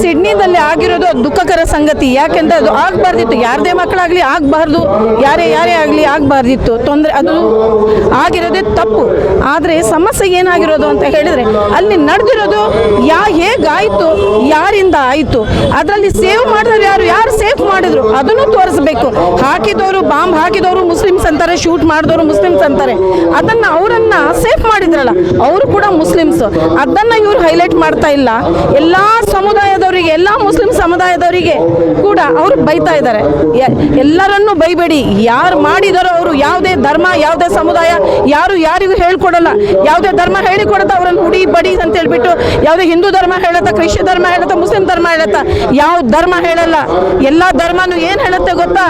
ಸಿಡ್ನಿದಲ್ಲಿ ಆಗಿರೋದು ದುಃಖಕರ ಸಂಗತಿ. ಯಾಕೆಂದರೆ ಅದು ಆಗಬಾರ್ದಿತ್ತು, ಯಾರದೇ ಮಕ್ಕಳಾಗಲಿ ಆಗಬಾರ್ದು, ಯಾರೇ ಆಗಲಿ ಆಗಬಾರ್ದಿತ್ತು. ತೊಂದರೆ ಅದು ಆಗಿರೋದೇ ತಪ್ಪು. ಆದರೆ ಸಮಸ್ಯೆ ಏನಾಗಿರೋದು ಅಂತ ಹೇಳಿದರೆ ಅಲ್ಲಿ ನಡೆದಿರೋದು ಹೇಗಾಯಿತು, ಯಾರಿಂದ ಆಯಿತು, ಅದರಲ್ಲಿ ಸೇವ್ ಮಾಡಿದ್ರು ಯಾರು ಸೇಫ್ ಮಾಡಿದ್ರು ಅದನ್ನು ತೋರಿಸ್ಬೇಕು. ಬಾಂಬ್ ಹಾಕಿದವರು ಮುಸ್ಲಿಮ್ಸ್ ಅಂತಾರೆ, ಶೂಟ್ ಮಾಡಿದವರು ಮುಸ್ಲಿಮ್ಸ್ ಅಂತಾರೆ. ಅದನ್ನು ಅವರನ್ನು ಸೇಫ್ ಮಾಡಿದ್ರಲ್ಲ ಅವರು ಕೂಡ ಮುಸ್ಲಿಮ್ಸ್, ಅದನ್ನು ಇವರು ಹೈಲೈಟ್ ಮಾಡ್ತಾ ಇಲ್ಲ. ಎಲ್ಲ ಸಮುದಾಯದವರಿಗೆ, ಎಲ್ಲ ಮುಸ್ಲಿಂ ಸಮುದಾಯದವರಿಗೆ ಕೂಡ ಅವರು ಬೈತಾ ಇದ್ದಾರೆ. ಎಲ್ಲರನ್ನೂ ಬೈಬೇಡಿ, ಯಾರು ಮಾಡಿದಾರೋ ಅವರು, ಯಾವುದೇ ಧರ್ಮ ಯಾವುದೇ ಸಮುದಾಯ ಯಾರಿಗೂ ಹೇಳ್ಕೊಡಲ್ಲ. ಯಾವುದೇ ಧರ್ಮ ಹೇಳಿಕೊಡುತ್ತಾ ಅವರನ್ನು ಹುಡಿ ಬಡಿ ಅಂತ ಹೇಳ್ಬಿಟ್ಟು, ಯಾವುದೇ ಹಿಂದೂ ಧರ್ಮ ಹೇಳುತ್ತಾ, ಕ್ರಿಶ್ಚಿಯನ್ ಧರ್ಮ ಹೇಳುತ್ತಾ, ಮುಸ್ಲಿಂ ಧರ್ಮ ಹೇಳುತ್ತಾ, ಯಾವ ಧರ್ಮ ಹೇಳಲ್ಲ. ಎಲ್ಲ ಧರ್ಮನೂ ಏನು ಹೇಳುತ್ತೆ ಗೊತ್ತಾ,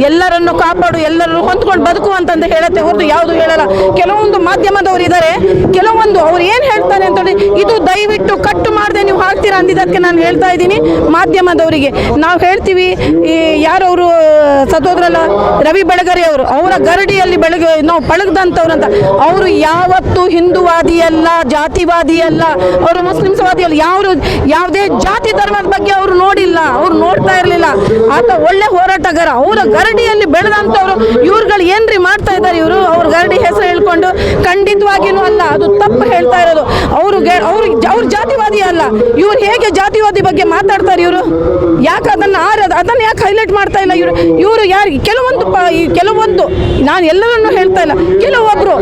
ಎಲ್ಲರನ್ನು ಕಾಪಾಡು, ಎಲ್ಲರನ್ನು ಹೊಂದ್ಕೊಂಡು ಬದುಕು ಅಂತಂದು ಹೇಳುತ್ತೆ ಹೊರತು ಯಾವುದು ಹೇಳಲ್ಲ. ಕೆಲವೊಂದು ಮಾಧ್ಯಮದವರು ಇದ್ದಾರೆ, ಕೆಲವೊಂದು ಅವ್ರು ಏನು ಹೇಳ್ತಾರೆ ಅಂತೇಳಿ, ಇದು ದಯವಿಟ್ಟು ಕಟ್ಟು ಮಾಡದೆ ನೀವು ಹಾಕ್ತೀರಾ ಅಂದಿದ್ದಕ್ಕೆ ನಾನು ಹೇಳ್ತಾ ಇದ್ದೀನಿ ಮಾಧ್ಯಮದವರಿಗೆ. ನಾವು ಹೇಳ್ತೀವಿ, ಯಾರವರು ಸತ್ತೋದ್ರಲ್ಲ ರವಿ ಬೆಳಗೆರೆ ಅವರು, ಅವರ ಗರಡಿಯಲ್ಲಿ ನಾವು ಪಳಗದಂಥವ್ರು ಅಂತ. ಅವರು ಯಾವತ್ತೂ ಹಿಂದೂವಾದಿ ಅಲ್ಲ, ಜಾತಿವಾದಿ ಅಲ್ಲ, ಅವರು ಮುಸ್ಲಿಮ್ಸ್ವಾದಿ ಅಲ್ಲ. ಯಾವುದೇ ಜಾತಿ ಧರ್ಮದ ಬಗ್ಗೆ ಅವರು ನೋಡಿಲ್ಲ, ಅವ್ರು ನೋಡ್ತಾ ಇರಲಿಲ್ಲ. ಆತ ಒಳ್ಳೆ ಹೋರಾಟಗಾರ, ಅವರ ಗರಡಿಯಲ್ಲಿ ಬೆಳೆದಂಥವ್ರು. ಇವ್ರುಗಳು ಏನ್ರಿ ಮಾಡ್ತಾ ಇದ್ದಾರೆ ಇವರು, ಅವ್ರ ಗರಡಿ ಹೆಸರು ಹೇಳ್ಕೊಂಡು? ಖಂಡಿತವಾಗಿಯೂ ಅಲ್ಲ, ಅದು ತಪ್ಪು ಹೇಳ್ತಾ ಇರೋದು. ಅವ್ರು ಜಾತಿವಾದಿ ಅಲ್ಲ. ಇವ್ರು ಹೇಗೆ ಜಾತಿವಾದಿ ಬಗ್ಗೆ ಮಾತಾಡ್ತಾರೆ ಇವರು? ಯಾಕೆ ಅದನ್ನು ಯಾಕೆ ಹೈಲೈಟ್ ಮಾಡ್ತಾ ಇಲ್ಲ ಇವರು? ಯಾರಿಗೆ ಕೆಲವೊಂದು ನಾನು ಎಲ್ಲರನ್ನೂ ಹೇಳ್ತಾ ಇಲ್ಲ, ಕೆಲವೊಬ್ಬರು